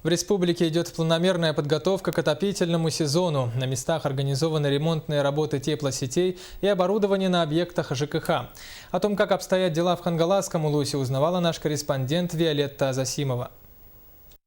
В республике идет планомерная подготовка к отопительному сезону. На местах организованы ремонтные работы теплосетей и оборудование на объектах ЖКХ. О том, как обстоят дела в Хангаласском улусе, узнавала наш корреспондент Виолетта Засимова.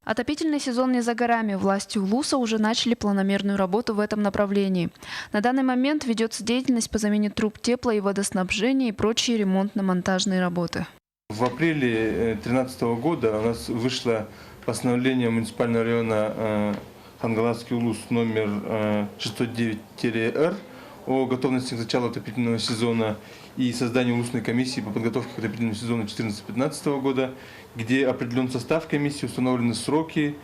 Отопительный сезон не за горами. Власти Улуса уже начали планомерную работу в этом направлении. На данный момент ведется деятельность по замене труб тепла и водоснабжения и прочие ремонтно-монтажные работы. В апреле 2013 года у нас вышло постановление муниципального района Хангаласский улус номер 609-Р о готовности к началу отопительного сезона и создании улусной комиссии по подготовке к отопительному сезону 2014-2015 года, где определен состав комиссии, установлены сроки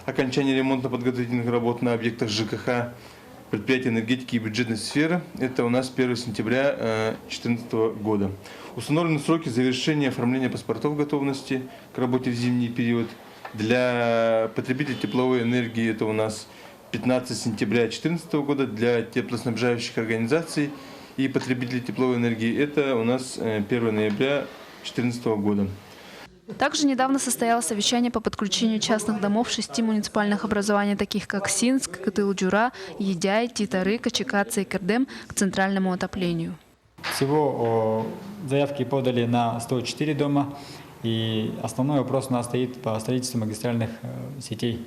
окончания ремонтно-подготовительных работ на объектах ЖКХ, предприятий энергетики и бюджетной сферы. Это у нас 1 сентября 2014 года. Установлены сроки завершения оформления паспортов готовности к работе в зимний период. Для потребителей тепловой энергии это у нас 15 сентября 2014 года, для теплоснабжающих организаций и потребителей тепловой энергии это у нас 1 ноября 2014 года. Также недавно состоялось совещание по подключению частных домов 6 муниципальных образований, таких как Синск, Кытыл-Джура, Едяй, Титары, Качекаца и Кердем, к центральному отоплению. Всего заявки подали на 104 дома. И основной вопрос у нас стоит по строительству магистральных сетей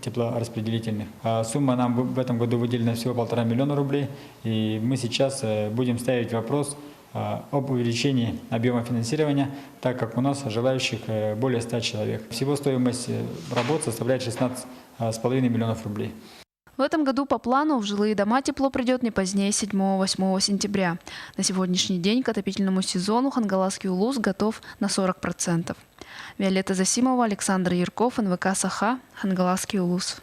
теплораспределительных. Сумма нам в этом году выделена всего 1,5 миллиона рублей. И мы сейчас будем ставить вопрос об увеличении объема финансирования, так как у нас желающих более 100 человек. Всего стоимость работ составляет 16,5 миллионов рублей. В этом году по плану в жилые дома тепло придет не позднее 7-8 сентября. На сегодняшний день к отопительному сезону Хангаласский улус готов на 40%. Виолетта Засимова, Александр Ярков, НВК «Саха», Хангаласский улус.